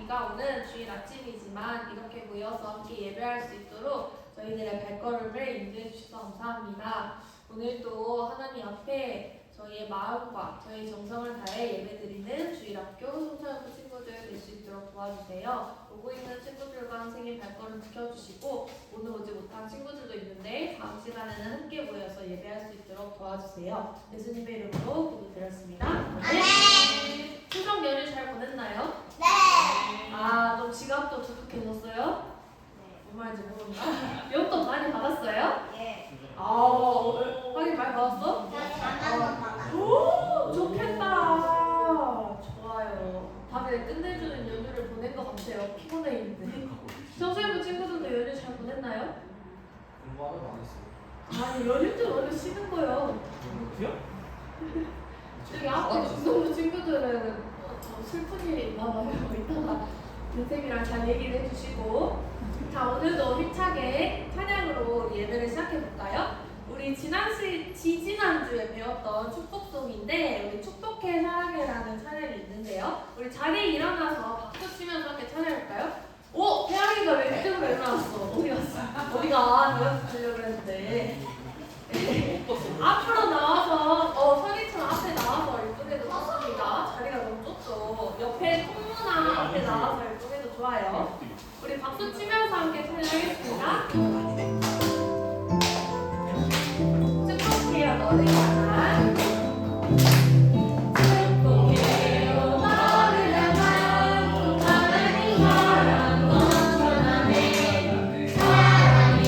비가 오는 주일 아침이지만 이렇게 모여서 함께 예배할 수 있도록 저희들의 발걸음을 인도해 주셔서 감사합니다. 오늘도 하나님 앞에 저희의 마음과 저희 정성을 다해 예배드리는 주일학교 송천학교 친구들 될 수 있도록 도와주세요. 오고 있는 친구들과 선생님 발걸음 지켜주시고 오늘 오지 못한 친구들도 있는데 다음 시간에는 함께 모여서 예배할 수 있도록 도와주세요. 예수님의 이름으로 기도드렸습니다. 네. 추석 연휴 잘 보냈나요? 네. 좀 지갑도 두둑해졌어요? 뭔 말인지 모르나? 용돈 많이 받았어요? 예. 확인 많이 받았어? 저 4만 원 받았어요. 오, 좋겠다. 좋아요. 다들 끝내주는 연휴를 보낸 것 같아요. 피곤해 있는데. 정세부 친구들도 연휴 잘 보냈나요? 공부하면 안 했어요. 아니, 연휴 때 원래 쉬는 거요. 그요? 저기 앞에 중동부 친구들은 슬픈 일이 있나 봐요. 이따가 선생님이랑 잘 얘기를 해주시고. 자, 오늘도 힘차게 찬양으로 예배를 시작해볼까요? 우리 지지난주에 배웠던 축복송인데 우리 축복해 사랑해라는 찬양이 있는데요. 우리 자리에 일어나서 박수 치면서 함께 찬양할까요? 오! 태양이가 왜 이쪽으로 일어났어? 어디 갔어? 어디가? 내가 주려고 했는데 앞으로 나와서 선이처럼 앞에 나와서 예쁘게도 섰습니다. 자리가 너무 좁죠. 옆에 통문화 앞에 나와서 예쁘게도 좋아요. 우리 박수 치면서 함께 찬양하겠습니다. 축복해요 너를 향한 축복해요 너를 향한 하나님 사랑 넘쳐나네 사랑이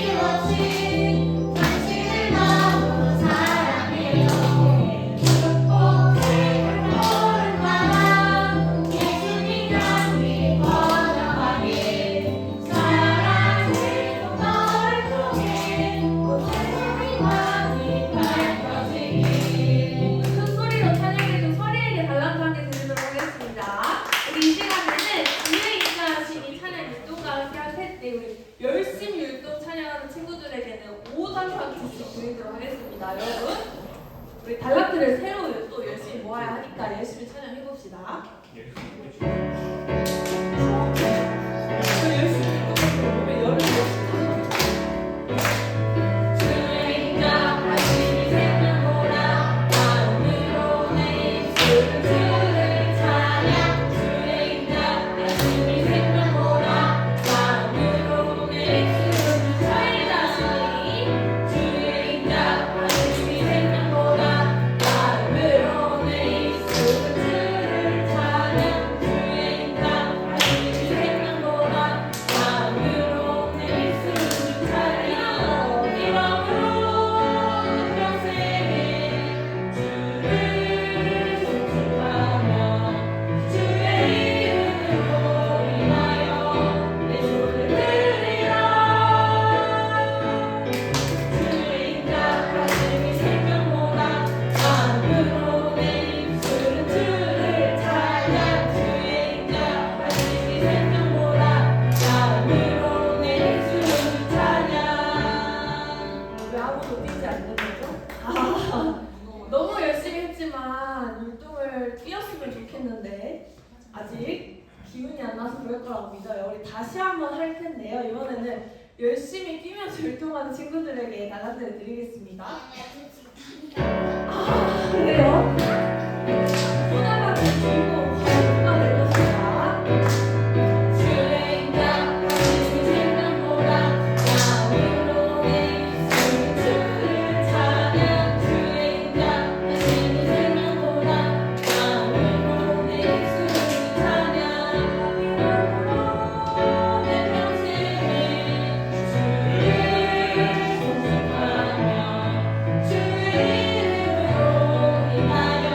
이루어진 당신을 너무 사랑해요 축복해요 너를 향한 예수님 향기 번영하게 사랑을 너를 통해 큰 소리로 찬양해준 서리에게 달란트 함께 드리도록 하겠습니다. 우리 이 시간에는 주의 인자하신 이 찬양 율동과 함께 할 텐데 우리 열심히 율동 찬양하는 친구들에게는 5단상씩 드리도록 하겠습니다. 여러분 우리 달란트를 새로 또 열심히 모아야 하니까 열심히 찬양해봅시다. 열심히 율동을 열을 너무 열심히 했지만 율동을 뛰었으면 좋겠는데 아직 기운이 안 나서 그럴 거라고 믿어요. 우리 다시 한번 할 텐데요. 이번에는 열심히 뛰면서 율동하는 친구들에게 달란트를 드리겠습니다. 그래요? 소나가 주인공 누가 될 것인가? 주의 인자 당신이 생명보다 나무로 내 주를 찬양 주의 인자 당신이 생명보다 나무로 내 주를 찬양 이름으로 내 평생에 주를 송축하며 주의 이름으로 인하여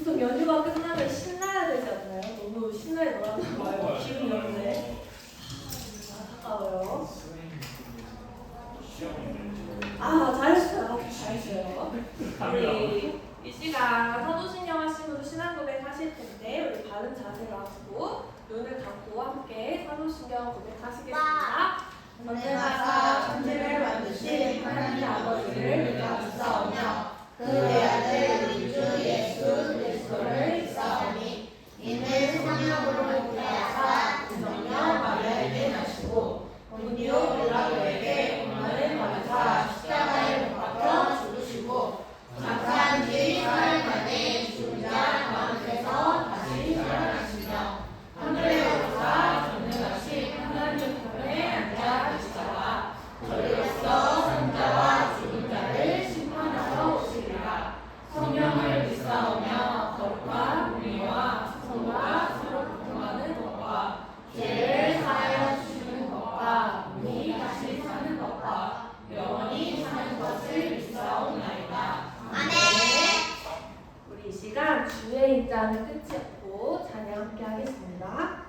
보통 연휴가 끝나면 신나야 되지 않나요? 너무 신나게 놀았나 봐요. 기분이 없네. 안타까워요. 아, 잘했어요. 잘했어요. 우리 이 시간 사도신경 하시면서 신앙 고백 하실 텐데 우리 바른 자세로 하시고 눈을 감고 함께 사도신경 고백하시겠습니다. 언제나 천지를 만드신 하나님 아버지를 믿사오며 그 외아들 우리 주 예수 그리스도를 믿사오니 이는 성령으로 인하여서 성령 마리아에게 나시고 본디오 빌라도에게 고난을 받으사 십자가에 못 박혀 죽으시고 장사한 지 사흘 만에 죽은 자 가운데서 다시 살아나시며 하늘에 오르사 전능하신 하나님 편에 앉아 계시다가 저리로서 산자와 죽은 자를 심판하러 오시리라. 성령을 믿사오며 거룩한 공의와 성과 서로 교통하는 것과 죄를 사하여 주시는 것과 몸이 다시 사는 것과 영원히 사는 것을 믿사오나이다. 아멘. 우리 이 시간 주의 인자는 끝이 없고 찬양 함께 하겠습니다.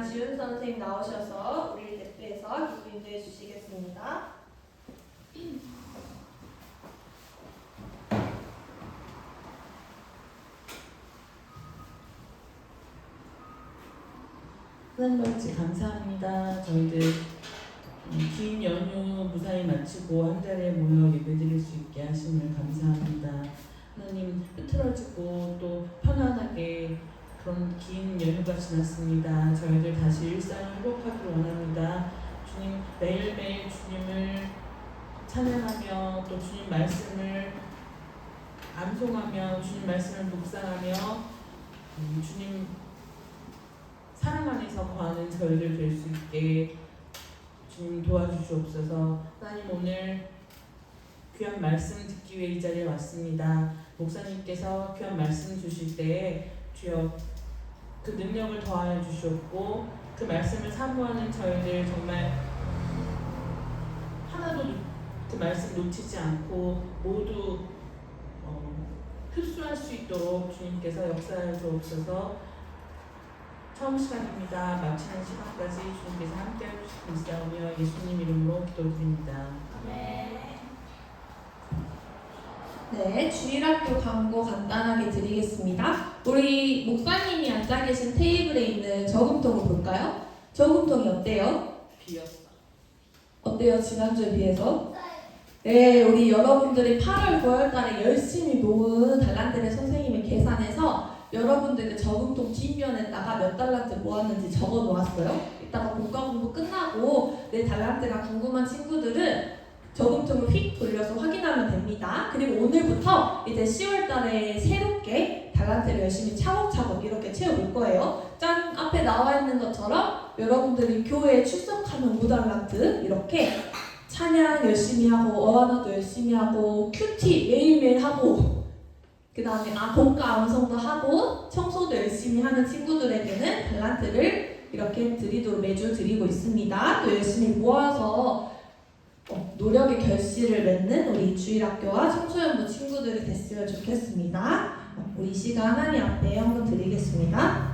지훈 선생님 나오셔서 우리를 대표해서 기도 인도해 주시겠습니다. 하나님 아버지 감사합니다. 저희들 긴 연휴 무사히 마치고 한 자리에 모여 예배드릴 수 있게 하심을 감사합니다. 하나님 흐트러지고 또 편안하게 그런 긴 연휴가 지났습니다. 저희들 다시 일상을 회복하길 원합니다. 주님 매일매일 주님을 찬양하며 또 주님 말씀을 암송하며 주님 말씀을 묵상하며 주님 사랑 안에서 거하는 저희들 될 수 있게 주님 도와주시옵소서. 하나님 오늘 귀한 말씀 듣기 위해 이 자리에 왔습니다. 목사님께서 귀한 말씀 주실 때에 주여 그 능력을 더하여 주시옵고 그 말씀을 사모하는 저희들 정말 하나도 그 말씀 놓치지 않고 모두 흡수할 수 있도록 주님께서 역사하여 주옵소서. 처음 시간입니다. 마치는 시간까지 주님께서 함께 해주시고 있사오며 예수님 이름으로 기도드립니다. 네, 주일학교 광고 간단하게 드리겠습니다. 우리 목사님이 앉아 계신 테이블에 있는 저금통을 볼까요? 저금통이 어때요? 비었어. 어때요? 지난주에 비해서? 네, 우리 여러분들이 8월, 9월 달에 열심히 모은 달란트를 선생님이 계산해서 여러분들의 저금통 뒷면에다가 몇 달란트 모았는지 적어 놓았어요. 이따가 본과 공부 끝나고 내 달란트가 궁금한 친구들은 저금통을 휙 돌려서 확인하면 됩니다. 그리고 오늘부터 이제 10월 달에 새롭게 달란트를 열심히 차곡차곡 이렇게 채워볼 거예요. 짠! 앞에 나와 있는 것처럼 여러분들이 교회에 출석하면 5달란트 이렇게 찬양 열심히 하고 어하나도 열심히 하고 큐티 매일매일 하고 그 다음에 곡과 암송도 하고 청소도 열심히 하는 친구들에게는 달란트를 이렇게 매주 드리고 있습니다. 또 열심히 모아서 노력의 결실을 맺는 우리 주일학교와 청소년부 친구들이 됐으면 좋겠습니다. 우리 이 시간 하나님 앞에 헌금 드리겠습니다.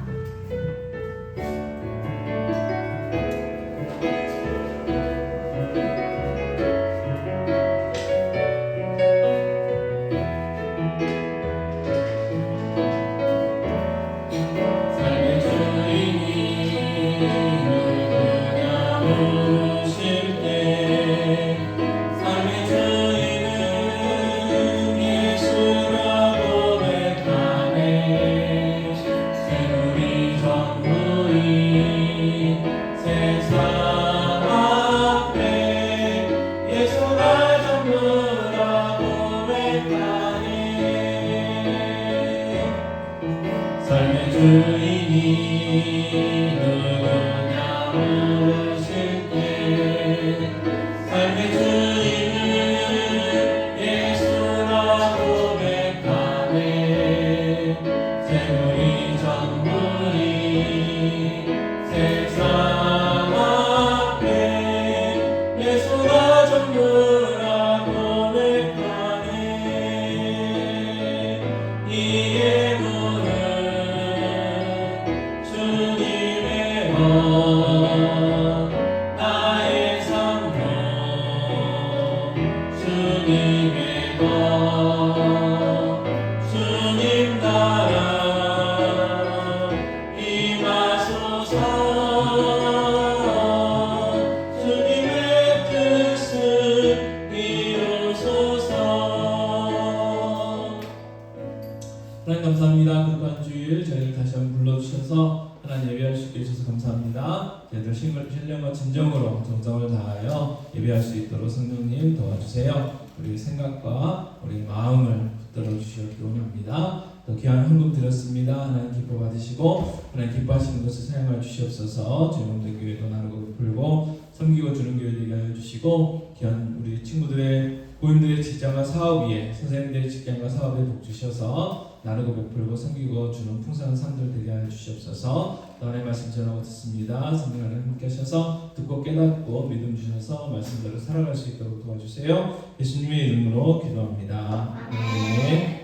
하나님 감사합니다. 거룩한 주일 저희를 다시 한번 불러주셔서 하나님 예배할 수 있게 해주셔서 감사합니다. 저희들 신령과 진정으로 정성을 다하여 예배할 수 있도록 성령님 도와주세요. 우리 생각과 우리 마음을 붙들어 주시기 원합니다. 또 귀한 헌금 드렸습니다. 하나님 기뻐 받으시고 하나님 기뻐하시는 것을 사용하여 주시옵소서. 주님의 교회도 나누고 베풀고 섬기고 주는 교회 되게 하여 주시고 귀한 우리 친구들의 고인들의 직장과 사업 위에 선생님들의 직장과 사업에 복 주셔서 나누고 베풀고 섬기고 주는 풍성한 삶들 되게 하여 주시옵소서. 하나님의 말씀 전하고 듣습니다. 성령 하나님 함께 하셔서 듣고 깨닫고 믿음 주셔서 말씀대로 살아갈 수 있도록 도와주세요. 예수님의 이름으로 기도합니다. 아멘.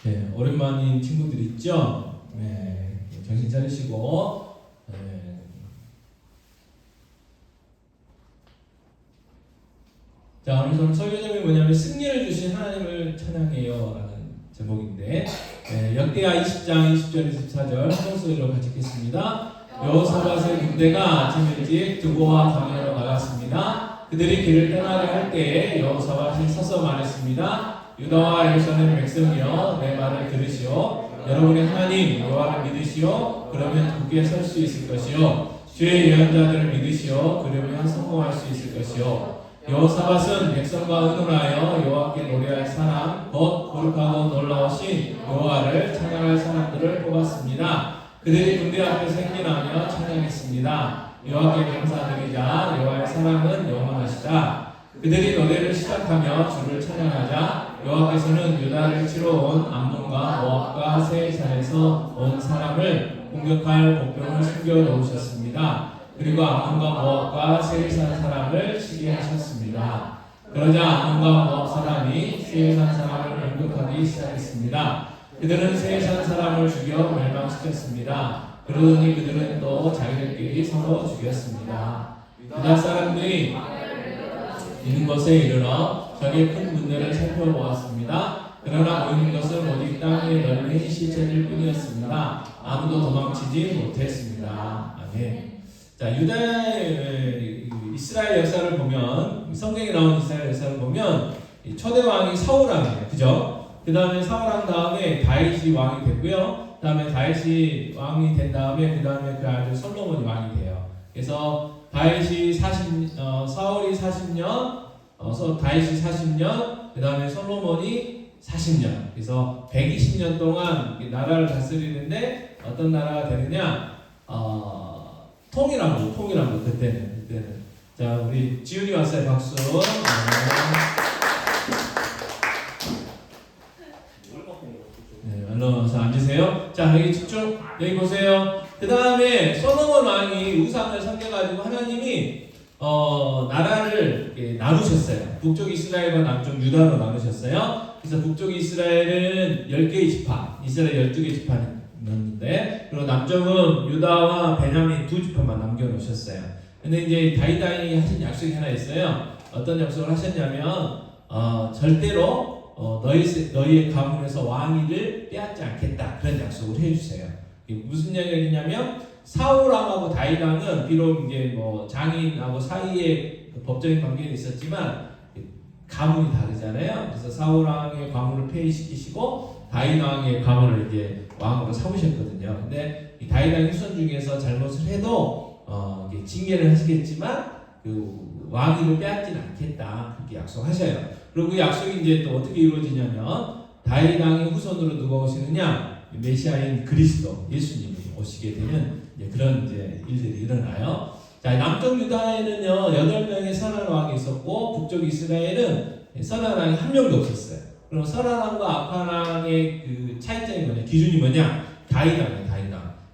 네, 오랜만인 친구들 있죠? 네, 정신 차리시고 자, 오늘 설교 제목이 뭐냐면 승리를 주신 하나님을 찬양해요 라는 제목인데 역대하 20장 20절 24절 성소리로 같이 읽겠습니다. 여호사밧의 군대가 아침 일찍 두고와 광야로 나갔습니다. 그들이 길을 떠나려 할 때에 여호사밧이 서서 말했습니다. 유다와 예루살렘 백성이여 내 말을 들으시오. 여러분의 하나님 여호와를 믿으시오. 그러면 굳게 설 수 있을 것이요. 주의 예언자들을 믿으시오. 그러면 성공할 수 있을 것이요. 여호사밧은 백성과 의논하여 여호와께 노래할 사람 곧 거룩하고 놀라우신 여호와를 찬양할 사람들을 뽑았습니다. 그들이 군대 앞에서 행진하며 찬양했습니다. 여호와께 감사드리자. 여호와의 사랑은 영원하시다. 그들이 노래를 시작하며 주를 찬양하자 여호와께서는 유다를 치러 온 암몬과 모압과 세일산에서 온 사람을 공격할 복병을 숨겨 놓으셨습니다. 그리고 암몬과 모압과 세일산 사람을 치게 하셨습니다. 그러자 암몬과 모압 사람이 세일산 사람을 공격하기 시작했습니다. 그들은 세일산 사람을 죽여 멸망시켰습니다. 그러더니 그들은 또 자기들끼리 서로 죽였습니다. 유다 사람들이 있는 곳에 이르러 적의 큰 군대를 살펴보았습니다. 그러나 보이는 것은 오직 땅에 널린 시체들 뿐이었습니다. 아무도 도망치지 못했습니다. 아멘. 자, 유다의 이스라엘 역사를 보면 성경에 나온 이스라엘 역사를 보면 초대 왕이 사울 왕이에요, 그죠? 그 다음에 사울 왕 다음에 다윗이 왕이 됐고요. 그 다음에 다윗이 왕이 된 다음에 그 다음에 그 아들 솔로몬이 왕이 돼요. 그래서 다윗이 사울이 40년, 다윗이 40년, 그 다음에 솔로몬이 40년. 그래서 120년 동안 나라를 다스리는데 어떤 나라가 되느냐? 통일한 거 그때는. 자, 우리 지훈이 왔어요. 박수. 여기 보세요. 그 다음에 솔로몬 왕이 우상을 섬겨가지고 하나님이 나라를 이렇게 나누셨어요. 북쪽 이스라엘과 남쪽 유다로 나누셨어요. 그래서 북쪽 이스라엘은 10개의 지파, 이스라엘 12개 지파는 있는데, 그리고 남쪽은 유다와 베냐민 2지파만 남겨놓으셨어요. 근데 이제 다윗 왕이 하신 약속이 하나 있어요. 어떤 약속을 하셨냐면, 절대로 너희의 가문에서 왕위를 빼앗지 않겠다, 그런 약속을 해주세요. 이게 무슨 이야기냐면 사울 왕하고 다윗 왕은 비록 이제 뭐 장인하고 사이에 법적인 관계는 있었지만 가문이 다르잖아요. 그래서 사울 왕의 가문을 폐위시키시고 다윗 왕의 가문을 이제 왕으로 삼으셨거든요. 근데 이 다윗 왕의 후손 중에서 잘못을 해도 이게 징계를 하시겠지만 그 왕위를 빼앗지는 않겠다, 그렇게 약속하셔요. 그리고 그 약속이 이제 또 어떻게 이루어지냐면 다윗 왕의 후손으로 누가 오시느냐, 메시아인 그리스도 예수님이 오시게 되는 그런 이제 일들이 일어나요. 자, 남쪽 유다에는요 8명의 선한 왕이 있었고, 북쪽 이스라엘은 선한 왕이 한 명도 없었어요. 그럼 선한 왕과 악한 왕의 그 차이점이 뭐냐, 기준이 뭐냐? 다윗 왕이에요.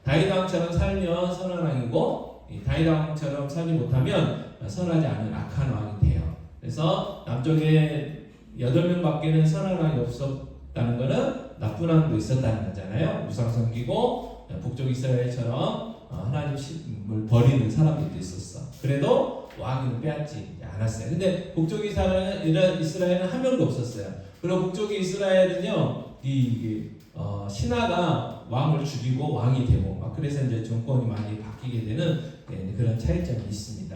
다윗 왕처럼 살면 선한 왕이고, 다윗 왕처럼 살지 못하면 선하지 않은 악한 왕이 돼요. 그래서 남쪽에 8명밖에는 선한 왕이 없었다는 것은 나쁜 왕도 있었다는 거잖아요. 우상 섬기고 북쪽 이스라엘처럼 하나님을 버리는 사람들도 있었어. 그래도 왕위는 빼앗지 않았어요. 근데 북쪽 이스라엘은 한 명도 없었어요. 그리고 북쪽 이스라엘은요, 신하가 왕을 죽이고 왕이 되고 막 그래서 이제 정권이 많이 바뀌게 되는 그런 차이점이 있습니다.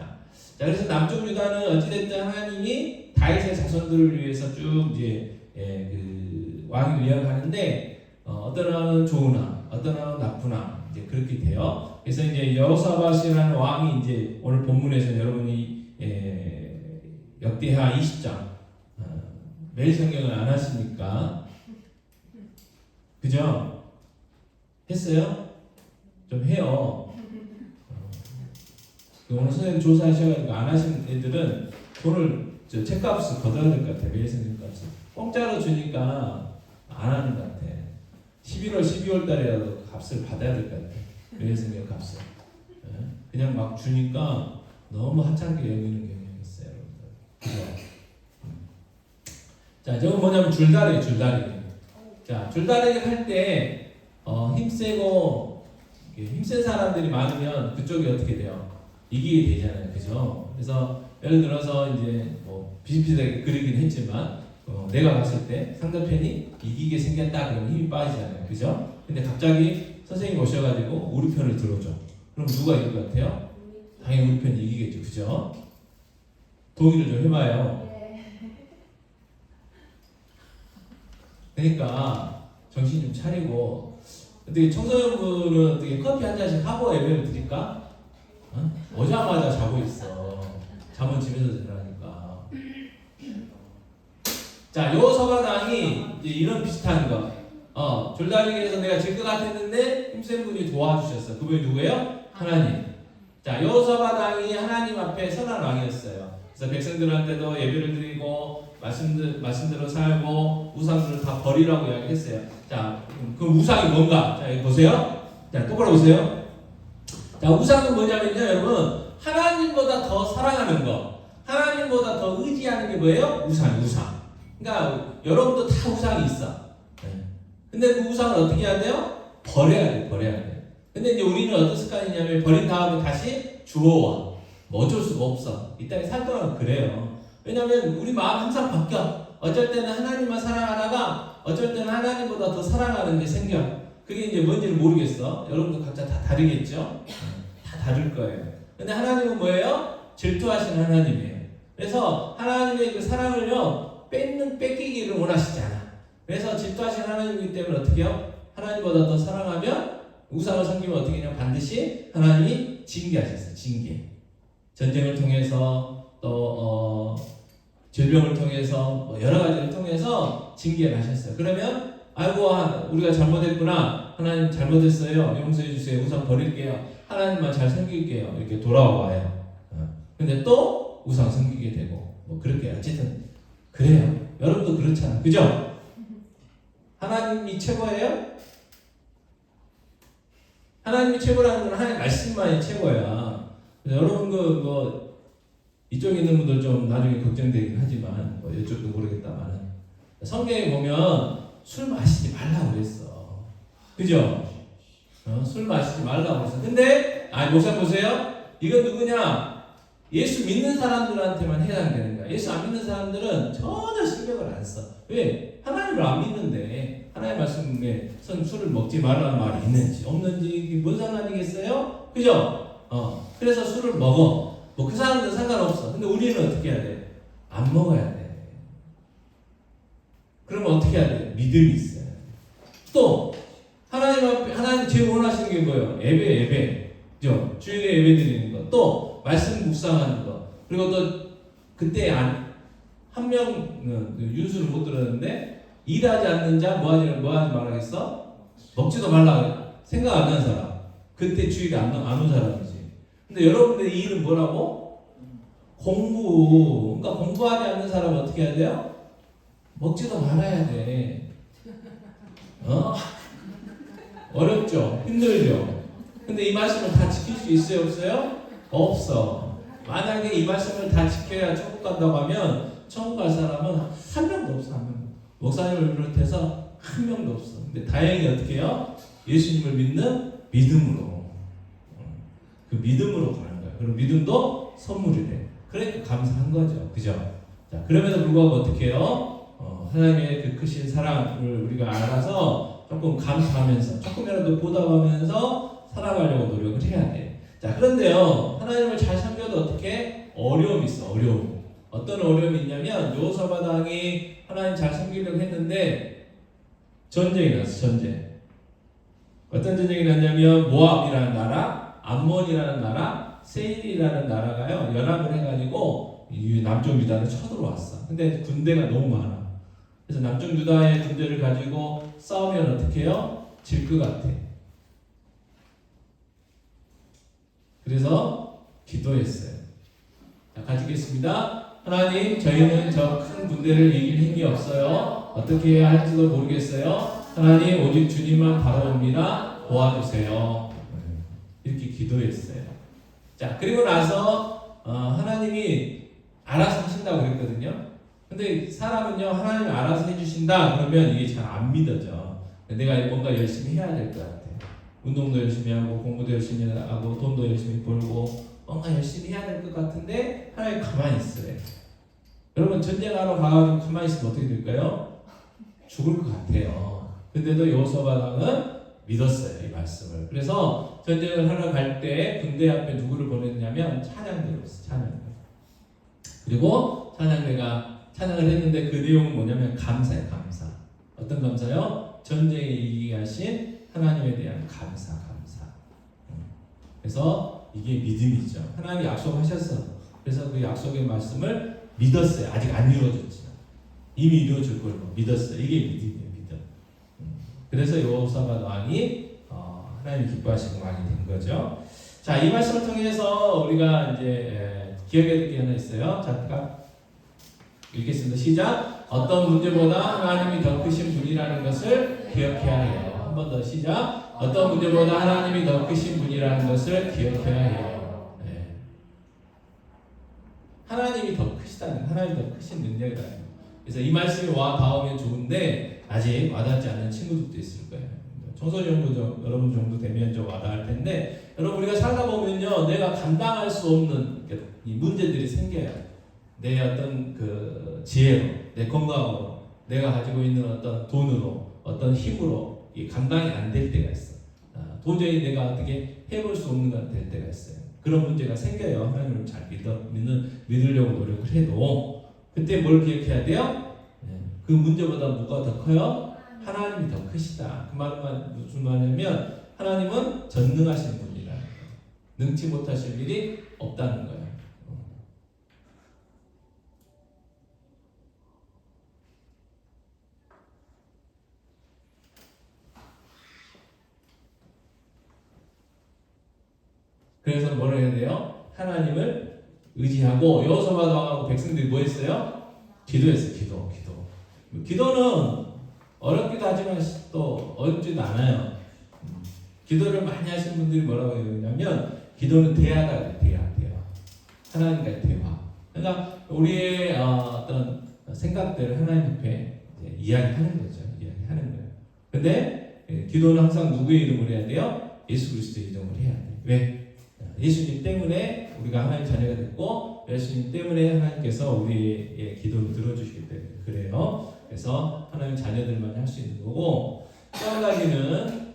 자, 그래서 남쪽 유다는 어찌됐든 하나님이 다윗의 자손들을 위해서 쭉 이제 그 왕을 이어가는데, 어떤 왕은 좋은 왕, 어떤 왕은 나쁜 왕, 이제 그렇게 돼요. 그래서 이제 여호사밧이라는 왕이 이제 오늘 본문에서 여러분이 역대하 20장 매일 성경을 안 하시니까, 그죠? 했어요? 좀 해요. 오늘 선생님 조사하셔가지고 안 하시는 애들은 돈을 책값을 걷어야 될 것 같아요. 매일 성경 값을 공짜로 주니까 안 하는 것 같아. 11월, 12월 달에라도 값을 받아야 될 것 같아. 매일 성경 값을. 그냥 막 주니까 너무 하찮게 여기는 경향이 있어요, 여러분들. 그죠? 자, 저건 뭐냐면 줄다리기. 자, 줄다리기 할 때 힘센 사람들이 많으면 그쪽이 어떻게 돼요? 이기게 되잖아요, 그죠? 그래서 예를 들어서 이제 뭐 비슷비슷하게 그리긴 했지만 내가 봤을 때 상대편이 이기게 생겼다 그러면 힘이 빠지잖아요, 그죠? 근데 갑자기 선생님 오셔가지고 우리 편을 들어줘. 그럼 누가 이길 것 같아요? 당연히 우리 편이 이기겠죠, 그죠? 동의를 좀 해봐요. 그러니까 정신 좀 차리고, 어떻게 청소년분은 어떻게 커피 한 잔씩 하고 예배를 드릴까? 오자마자 자고 있어. 잠은 집에서 자라니까. 자, 여호사밧 이제 이런 비슷한 거. 줄다리기에서 내가 질 것 같았는데 힘센 분이 도와주셨어. 그분이 누구예요? 하나님. 자, 여호사밧 하나님 앞에 선한 왕이었어요. 그래서 백성들한테도 예배를 드리고 말씀대로 살고 우상들을 다 버리라고 이야기했어요. 자, 그 우상이 뭔가? 자, 여기 보세요. 자, 똑바로 보세요. 자, 우상은 뭐냐면요, 여러분, 하나님보다 더 사랑하는 거, 하나님보다 더 의지하는 게 뭐예요? 우상. 그러니까 여러분도 다 우상이 있어. 근데 그 우상을 어떻게 해야 돼요? 버려야 돼. 근데 이제 우리는 어떤 습관이냐면 버린 다음에 다시 주워와. 뭐 어쩔 수가 없어. 이 땅에 살 동안 그래요. 왜냐면 우리 마음 항상 바뀌어. 어쩔 때는 하나님만 사랑하다가 어쩔 때는 하나님보다 더 사랑하는 게 생겨. 그게 이제 뭔지는 모르겠어. 여러분도 각자 다 다르겠죠? 다 다를 거예요. 근데 하나님은 뭐예요? 질투하시는 하나님이에요. 그래서 하나님의 그 사랑을요, 뺏기기를 원하시지 않아. 그래서 질투하시는 하나님이기 때문에 어떻게 해요? 하나님보다 더 사랑하면 우상을 섬기면 어떻게 하냐? 반드시 하나님이 징계하셨어요. 징계. 전쟁을 통해서 또 질병을 통해서 뭐 여러 가지를 통해서 징계를 하셨어요. 그러면 아이고 우리가 잘못했구나. 하나님 잘못했어요. 용서해 주세요. 우상 버릴게요. 하나님만 잘 섬길게요. 이렇게 돌아와요. 근데 또 우상 섬기게 되고 뭐 그렇게 어쨌든 그래요. 여러분도 그렇잖아요. 그죠? 하나님이 최고예요? 하나님이 최고라는 건 하나님 말씀만이 최고야. 그래서 여러분 뭐 이쪽에 있는 분들 좀 나중에 걱정되긴 하지만 뭐 이쪽도 모르겠다만 성경에 보면 술 마시지 말라고 그랬어. 그죠? 술 마시지 말라고 그랬어. 근데 목사 보세요. 이건 누구냐? 예수 믿는 사람들한테만 해당되는 거야. 예수 안 믿는 사람들은 전혀 신경을 안 써. 왜? 하나님을 안 믿는데 하나님 말씀에 술을 먹지 말라는 말이 있는지 없는지 뭔 상관이겠어요? 그죠? 그래서 술을 먹어. 뭐 그 사람들은 상관없어. 근데 우리는 어떻게 해야 돼? 안 먹어야 돼. 그러면 어떻게 해야 돼? 믿음이 있어요. 또 하나님 앞에 하나님 제일 원하시는 게 뭐예요? 예배. 그죠? 주일에 예배 드리는 거. 또 말씀 묵상하는 거. 그리고 또 그때 한 명은 윤수를 못 들었는데 일하지 않는 자 뭐 하지 말라겠어? 먹지도 말라. 생각 안 나는 사람. 그때 주일에 안 온 사람이지. 근데 여러분들의 이 일은 뭐라고? 공부. 그러니까 공부하지 않는 사람은 어떻게 해야 돼요? 먹지도 말아야 돼. 어렵죠? 힘들죠? 근데 이 말씀을 다 지킬 수 있어요? 없어요? 없어. 만약에 이 말씀을 다 지켜야 천국 간다고 하면 천국 갈 사람은 한 명도 없어. 한 명도. 목사님을 비롯해서 한 명도 없어. 근데 다행히 어떻게 해요? 예수님을 믿는 믿음으로. 그 믿음으로 가는 거야. 그리고 믿음도 선물이래. 그러니까 감사한 거죠. 그죠? 자, 그럼에도 불구하고 어떻게 해요? 하나님의 그 크신 사랑을 우리가 알아서 조금 감사하면서 조금이라도 보답하면서 살아가려고 노력을 해야 돼. 자, 그런데요, 하나님을 잘 섬겨도 어떻게? 어려움이 있어. 어려움. 어떤 어려움이 있냐면 여호사밧 왕이 하나님 잘 섬기려고 했는데 전쟁이 났어. 전쟁. 어떤 전쟁이 났냐면 모압이라는 나라, 암몬이라는 나라, 세일이라는 나라가요 연합을 해가지고 이 남쪽 유다를 쳐들어왔어. 근데 군대가 너무 많아. 그래서 남쪽 유다의 군대를 가지고 싸우면 어떻게 해요? 질 것 같아. 그래서 기도했어요. 자, 가지겠습니다. 하나님, 저희는 저 큰 군대를 이길 힘이 없어요. 어떻게 해야 할지도 모르겠어요. 하나님, 오직 주님만 바라옵니다. 도와주세요. 이렇게 기도했어요. 자, 그리고 나서 하나님이 알아서 하신다고 그랬거든요. 근데 사람은요, 하나님 알아서 해주신다 그러면 이게 잘 안 믿어져. 내가 뭔가 열심히 해야 될 것 같아. 운동도 열심히 하고 공부도 열심히 하고 돈도 열심히 벌고 뭔가 열심히 해야 될 것 같은데 하나님 가만히 있으래. 여러분 전쟁하러 가가지고 가만히 있으면 어떻게 될까요? 죽을 것 같아요. 근데도 여호사밧 왕은 믿었어요, 이 말씀을. 그래서 전쟁을 하러 갈 때 군대 앞에 누구를 보냈냐면 찬양대를 했어요. 찬양대. 그리고 찬양을 했는데 그 내용은 뭐냐면 감사예요. 감사. 어떤 감사요? 전쟁에 이기게 하신 하나님에 대한 감사. 그래서 이게 믿음이죠. 하나님이 약속하셨어. 그래서 그 약속의 말씀을 믿었어요. 아직 안 이루어졌지만 이미 이루어질 걸로 믿었어요. 이게 믿음이에요. 믿음. 그래서 여호사밧 왕이 하나님이 기뻐하시는 왕이 된 거죠. 자, 이 말씀을 통해서 우리가 이제 기억해야 될 게 하나 있어요. 잠깐 읽겠습니다. 시작. 어떤 문제보다 하나님이 더 크신 분이라는 것을 기억해야 해요. 한 번 더 시작. 어떤 문제보다 하나님이 더 크신 분이라는 것을 기억해야 해요. 네. 하나님이 더 크시다는, 하나님이 더 크신 능력이라는. 그래서 이 말씀이 와 닿으면 좋은데 아직 와닿지 않는 친구들도 있을 거예요. 청소년 정도, 여러분 정도 되면 좀 와닿을 텐데, 여러분 우리가 살다 보면요, 내가 감당할 수 없는 이 문제들이 생겨요. 내 어떤 그 지혜로, 내 건강으로, 내가 가지고 있는 어떤 돈으로, 어떤 힘으로 이 감당이 안 될 때가 있어. 도저히 내가 어떻게 해볼 수 없는 것 될 때가 있어요. 그런 문제가 생겨요. 하나님을 잘 믿으려고 노력을 해도 그때 뭘 기억해야 돼요? 그 문제보다 뭐가 더 커요? 하나님이 더 크시다. 그 말은 무슨 말이냐면 하나님은 전능하신 분이라. 능치 못하실 일이 없다는 거예요. 그래서 뭘 해야 돼요? 하나님을 의지하고 여호사밧 왕하고 백성들이 뭐 했어요? 기도했어요. 기도는 어렵기도 하지만 또 어렵지도 않아요. 기도를 많이 하신 분들이 뭐라고 얘기하냐면 기도는 대화다, 대화. 하나님과의 대화. 그러니까 우리의 어떤 생각들을 하나님 앞에 이제 이야기하는 거죠. 이야기하는 거예요. 근데 기도는 항상 누구의 이름으로 해야 돼요? 예수 그리스도의 이름으로 해야 돼요. 왜? 예수님 때문에 우리가 하나님 자녀가 됐고 예수님 때문에 하나님께서 우리의 기도를 들어주시기 때문에 그래요. 그래서 하나님 자녀들만 할 수 있는 거고 또 한 가지는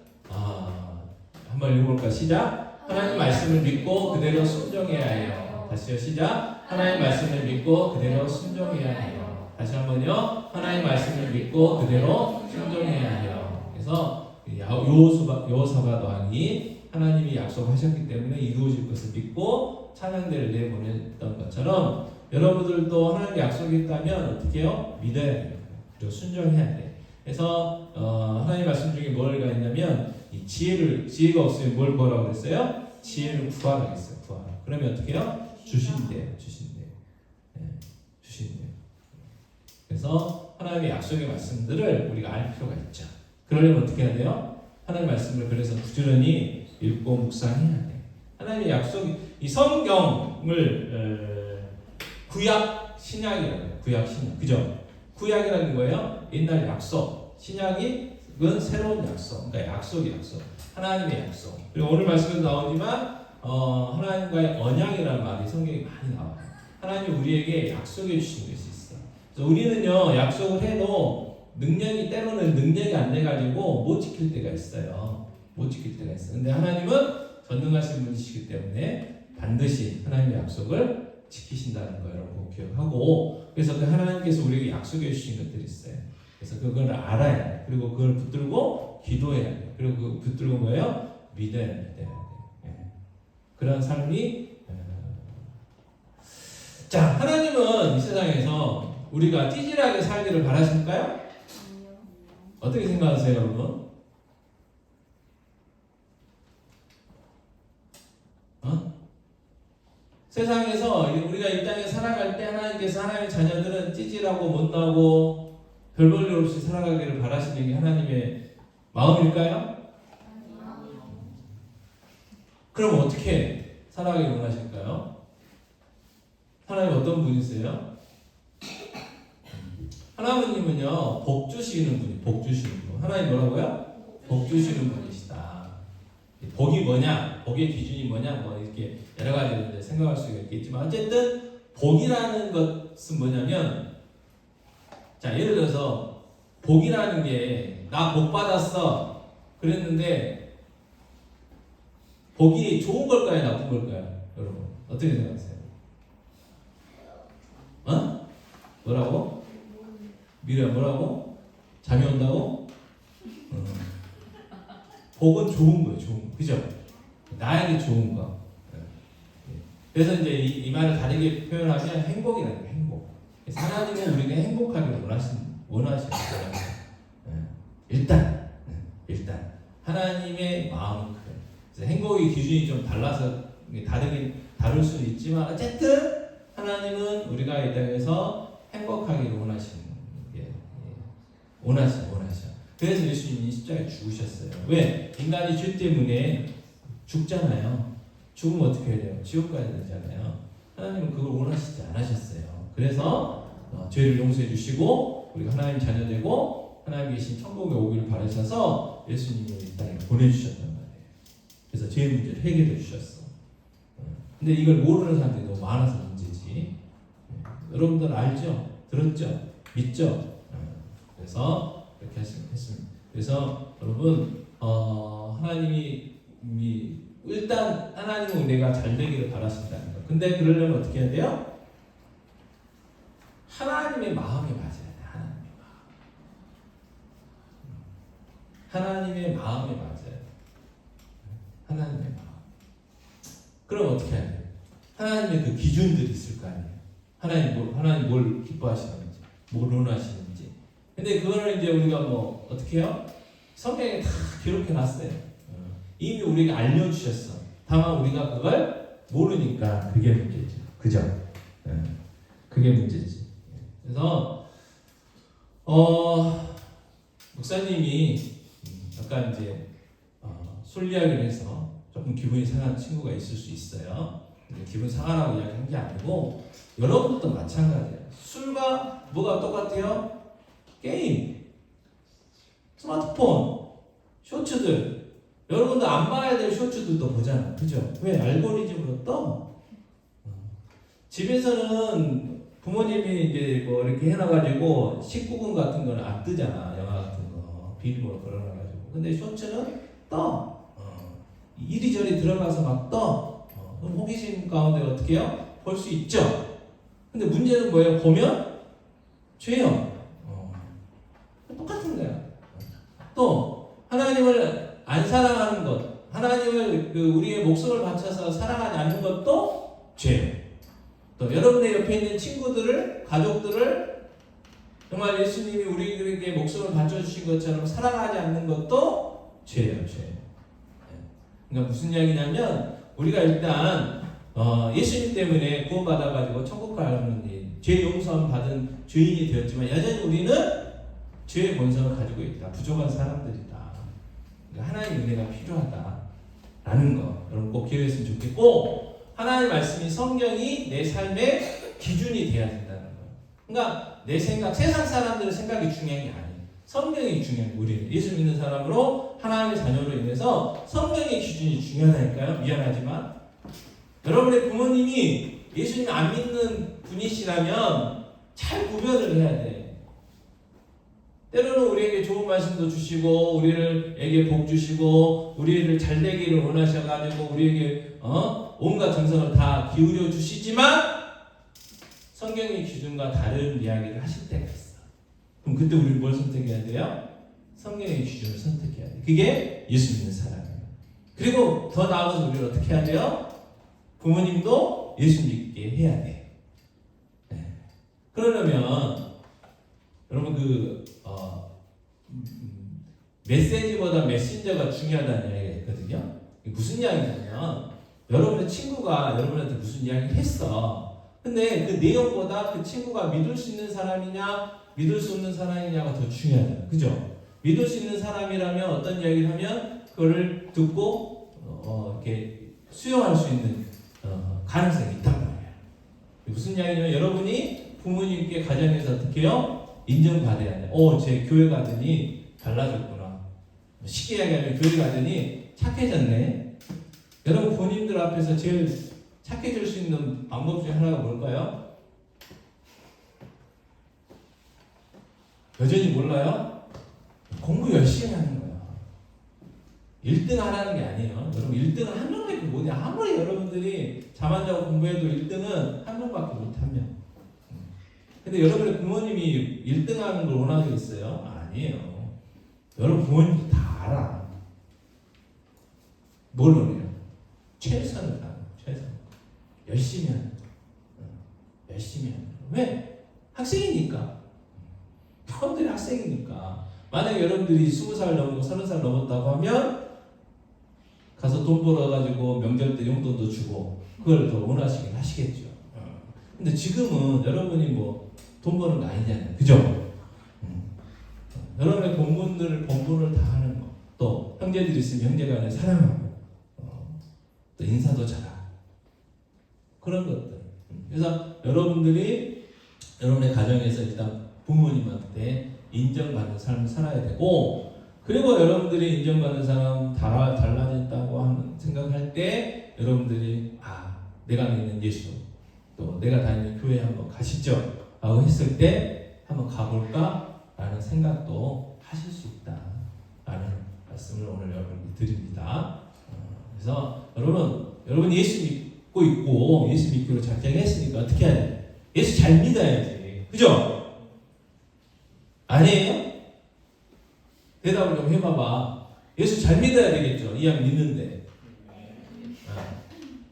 한번 읽어볼까? 시작. 하나님 말씀을 믿고 그대로 순종해야 해요. 다시요. 시작. 하나님 말씀을 믿고 그대로 순종해야 해요. 다시 한번요. 하나님 말씀을 믿고 그대로 순종해야 해요. 그래서 여호사밧 왕이 하나님이 약속하셨기 때문에 이루어질 것을 믿고 찬양대를 내보냈던 것처럼 여러분들도 하나님이 약속했다면 어떻게 해요? 믿어야 돼요. 그리고 순종해야 돼요. 그래서 하나님 말씀 중에 뭐가 있냐면 이 지혜가 없으면 뭘 구하라고 그랬어요? 지혜를 구하라고 했어요. 구하라. 그러면 어떻게 해요? 주신대요. 네, 주신대요. 그래서 하나님의 약속의 말씀들을 우리가 알 필요가 있죠. 그러려면 어떻게 해야 돼요? 하나님의 말씀을 그래서 부지런히 읽고 묵상해야 돼요. 하나님의 약속이 이 성경을 구약 신약이라고 해요. 구약 신약. 그죠? 구약이라는 거예요. 옛날 약속. 신약은 새로운 약속. 그러니까 약속. 하나님의 약속. 그리고 오늘 말씀에도 나오지만 하나님과의 언약이라는 말이 성경에 많이 나와요. 하나님이 우리에게 약속해 주신 것이 있어요. 그래서 우리는요 약속을 해도 때로는 능력이 안 돼가지고 못 지킬 때가 있어요. 근데 하나님은 전능하신 분이시기 때문에 반드시 하나님의 약속을 지키신다는 거 여러분 기억하고 그래서 그 하나님께서 우리에게 약속해 주신 것들이 있어요. 그래서 그걸 알아야 돼요. 그리고 그걸 붙들고 기도해야 돼요. 그리고 그 붙들고 뭐예요? 믿어야 돼요. 그런 삶이 자 하나님은 이 세상에서 우리가 찌질하게 살기를 바라실까요? 어떻게 생각하세요 여러분? 세상에서 우리가 이 땅에 살아갈 때 하나님께서 하나님의 자녀들은 찌질하고 못나고 별 볼 일 없이 살아가기를 바라시는 게 하나님의 마음일까요? 그럼 어떻게 살아가길 원하실까요? 하나님 어떤 분이세요? 하나님은요 복 주시는 분이 복 주시는 분. 하나님 뭐라고요? 복 주시는 분이시다. 복이 뭐냐? 복의 기준이 뭐냐? 뭐 이렇게 여러 가지 생각할 수가 있겠지만 어쨌든 복이라는 것은 뭐냐면 자 예를 들어서 복이라는 게 나 복 받았어 그랬는데 복이 좋은 걸까요? 나쁜 걸까요? 여러분 어떻게 생각하세요? 뭐라고? 미래 뭐라고? 잠이 온다고? 복은 좋은 거예요. 좋은 거. 그죠? 나에게 좋은 거. 그래서 이제 이 말을 다르게 표현하면 행복이라는 거예요. 행복. 그래서 하나님은 우리가 행복하기를 원하시는 거예요. 일단 하나님의 마음은 그래요. 그래서 행복의 기준이 좀 달라서 다를 수는 있지만 어쨌든 하나님은 우리가 이 땅에서 행복하기를 원하시는 원하셔. 그래서 예수님이 십자가에 죽으셨어요. 왜? 인간이 죄 때문에 죽잖아요. 죽으면 어떻게 해야 돼요? 지옥 가야 되잖아요. 하나님은 그걸 원하시지 않으셨어요. 그래서 죄를 용서해 주시고 우리가 하나님 자녀 되고 하나님 계신 천국에 오기를 바라셔서 예수님을 이 땅에 보내주셨단 말이에요. 그래서 죄 문제를 해결해 주셨어. 근데 이걸 모르는 사람들이 너무 많아서 문제지. 여러분들 알죠? 들었죠? 믿죠? 그래서 이렇게 했습니다. 그래서 여러분 하나님이 일단 하나님은 내가 잘 되기를 바라신다는 거. 근데 그러려면 어떻게 해야 돼요? 하나님의 마음에 맞아야 돼. 하나님의 마음에 맞아야 돼. 하나님의 마음. 그럼 어떻게 해야 돼요? 하나님의 그 기준들이 있을 거 아니에요. 하나님 뭘 기뻐하시는지, 뭘 원하시는지. 근데 그거를 이제 우리가 뭐 어떻게 해요? 성경에 다 기록해 놨어요. 이미 우리가 알려주셨어. 다만 우리가 그걸 모르니까 그게 문제죠. 그죠? 그게 문제지. 그래서 목사님이 아까 이제 술 이야기를 해서 조금 기분이 상한 친구가 있을 수 있어요. 근데 기분 상하라고 이야기한 게 아니고 여러분도 마찬가지예요. 술과 뭐가 똑같아요? 게임, 스마트폰, 쇼츠들. 여러분도 안 봐야 될 쇼츠들도 보잖아. 그죠? 왜? 알고리즘으로 떠. 집에서는 부모님이 이제 뭐 이렇게 해놔가지고 19금 같은 거는 안 뜨잖아. 영화 같은 거. 비밀번호 걸어놔가지고. 근데 쇼츠는 떠. 이리저리 들어가서 막 떠. 그럼 호기심 가운데 어떻게 해요? 볼 수 있죠. 근데 문제는 뭐예요? 보면 죄요. 똑같은 거야. 또 하나님을 안 사랑하는 것, 하나님을 우리의 목숨을 바쳐서 사랑하지 않는 것도 죄예요. 또 여러분의 옆에 있는 친구들을, 가족들을 정말 예수님이 우리에게 목숨을 바쳐주신 것처럼 사랑하지 않는 것도 죄예요, 죄. 그러니까 무슨 이야기냐면 우리가 일단 예수님 때문에 구원받아가지고 천국 가는 죄 용서함 받은 죄인이 되었지만 여전히 우리는 죄의 본성을 가지고 있다. 부족한 사람들이다. 그러니까 하나님의 은혜가 필요하다라는 거 여러분 꼭 기억했으면 좋겠고 하나님의 말씀이 성경이 내 삶의 기준이 돼야 된다는 거예요. 그러니까 내 생각, 세상 사람들의 생각이 중요한 게 아니에요. 성경이 중요한 거예요. 우리는 예수 믿는 사람으로 하나님의 자녀로 인해서 성경의 기준이 중요하다니까요. 미안하지만 여러분의 부모님이 예수님 안 믿는 분이시라면 잘 구별을 해야 돼. 때로는 우리에게 좋은 말씀도 주시고 우리에게 복 주시고 우리를 잘 되기를 원하셔가지고 우리에게 온갖 정성을 다 기울여 주시지만 성경의 기준과 다른 이야기를 하실 때가 있어. 그럼 그때 우리는 뭘 선택해야 돼요? 성경의 기준을 선택해야 돼. 그게 예수 믿는 사람이에요. 그리고 더 나아가서 우리는 어떻게 해야 돼요? 부모님도 예수 믿게 해야 돼. 네. 그러려면 여러분 메시지보다 메신저가 중요하다는 이야기가 있거든요. 무슨 이야기냐면 여러분의 친구가 여러분한테 무슨 이야기를 했어. 근데 그 내용보다 그 친구가 믿을 수 있는 사람이냐 믿을 수 없는 사람이냐가 더 중요하잖아요. 그죠? 믿을 수 있는 사람이라면 어떤 이야기를 하면 그거를 듣고 이렇게 수용할 수 있는 가능성이 있단 말이에요. 무슨 이야기냐면 여러분이 부모님께 가정에서 어떻게 해요? 인정받아야 돼. 제 교회 가더니 달라졌구나. 쉽게 이야기하면 교회 가더니 착해졌네. 여러분 본인들 앞에서 제일 착해질 수 있는 방법 중에 하나가 뭘까요? 여전히 몰라요? 공부 열심히 하는 거예요. 1등 하라는 게 아니에요. 여러분 1등은 한 명밖에 못해. 아무리 여러분들이 잠 안 자고 공부해도 1등은 한 명밖에 못해. 한 명. 근데 여러분의 부모님이 1등 하는 걸 원하겠어요? 아니에요. 여러분 부모님도 다 알아. 뭘 원해요? 최선을 다하는 거예요. 최선. 열심히 하는 거예요. 열심히 하는 거예요. 왜? 학생이니까. 여러분들이 학생이니까. 만약에 여러분들이 20살 넘고 30살 넘었다고 하면 가서 돈 벌어가지고 명절 때 용돈도 주고 그걸 더 원하시긴 하시겠죠. 근데 지금은 여러분이 뭐 돈 버는 거 아니잖아요. 그죠? 여러분의 본분을 다 하는 거. 또 형제들이 있으면 형제간에 사랑하고 또 인사도 잘하고 그런 것들. 그래서 여러분들이 여러분의 가정에서 일단 부모님한테 인정받는 삶을 살아야 되고 그리고 여러분들이 인정받는 사람 달라졌다고 생각할 때 여러분들이 내가 믿는 예수 또 내가 다니는 교회 한번 가시죠 라고 했을 때 한번 가볼까 라는 생각도 하실 수 있다 라는 말씀을 오늘 여러분께 드립니다. 그래서 여러분 예수 믿고 있고 예수 믿기로 작정했으니까 어떻게 해야 돼? 예수 잘 믿어야지. 그죠? 아니에요? 대답을 좀 해봐봐. 예수 잘 믿어야 되겠죠? 이왕 믿는데.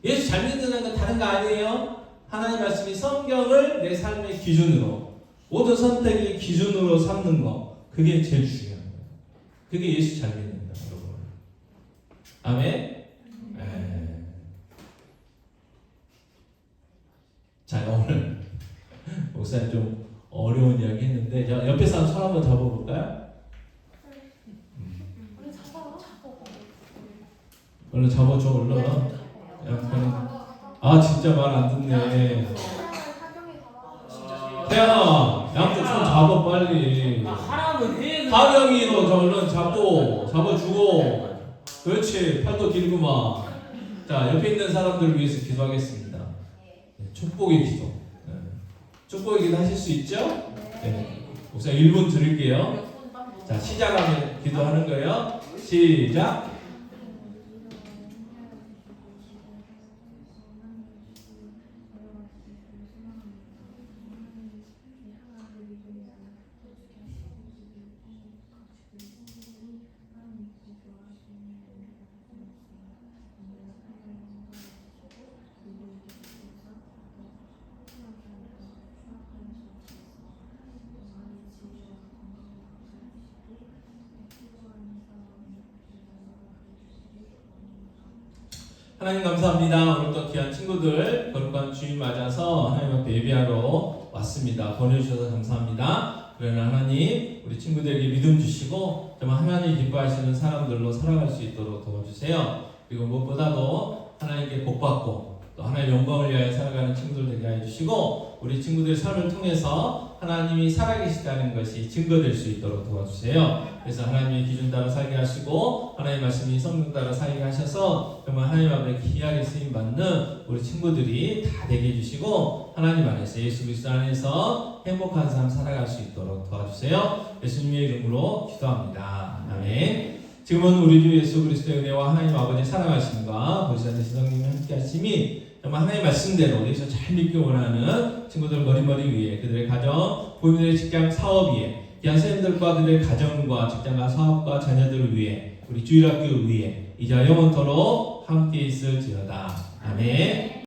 예수 잘 믿는 건 다른 거 아니에요? 하나님 말씀이 성경을 내 삶의 기준으로 모든 선택의 기준으로 삼는 거 그게 제일 중요한 거예요. 그게 예수 잘 믿는 거예요. 여러분. 아멘? 자 오늘 목사님 좀 어려운 이야기 했는데 옆에 사람 손 한번 잡아볼까요? 얼른 잡아줘 얼른. 아 진짜 말 안 듣네. 태양아 양쪽 손 잡아 빨리. 하라면 해. 하령이 너 저 얼른 잡아주고. 그렇지 팔도 길구만. 자 옆에 있는 사람들을 위해서 기도하겠습니다. 축복의 기도. 축복의 기도 하실 수 있죠? 네. 우선 1분 드릴게요. 자 시작하면 기도하는 거예요. 시작. 하나님 감사합니다. 오늘 또 귀한 친구들 거룩한 주일 맞아서 하나님 앞에 예배하러 왔습니다. 보내주셔서 감사합니다. 그러나 하나님 우리 친구들에게 믿음 주시고 정말 하나님 기뻐하시는 사람들로 살아갈 수 있도록 도와주세요. 그리고 무엇보다도 하나님께 복받고 또 하나님의 영광을 위하여 살아가는 친구들 되게 해주시고 우리 친구들의 삶을 통해서 하나님이 살아계시다는 것이 증거될 수 있도록 도와주세요. 그래서 하나님의 기준 따라 살게 하시고 하나님의 말씀이 성령 따라 살게 하셔서 정말 하나님 앞에 귀하게 쓰임받는 우리 친구들이 다 되게 해주시고 하나님 안에서 예수 그리스도 안에서 행복한 삶 살아갈 수 있도록 도와주세요. 예수님의 이름으로 기도합니다. 아멘. 지금은 우리 주 예수 그리스도의 은혜와 하나님 아버지의 사랑하심과 보시는 성령님의 함께 하심이 정말 하나님의 말씀대로 여기서 잘 믿기 원하는 친구들 머리머리 위에 그들의 가정, 부모님들의 직장, 사업 위에 귀한 선생님들과 그들의 가정과 직장과 사업과 자녀들을 위해 우리 주일학교 위에 이제 영원토록 함께 있을지어다. 아멘.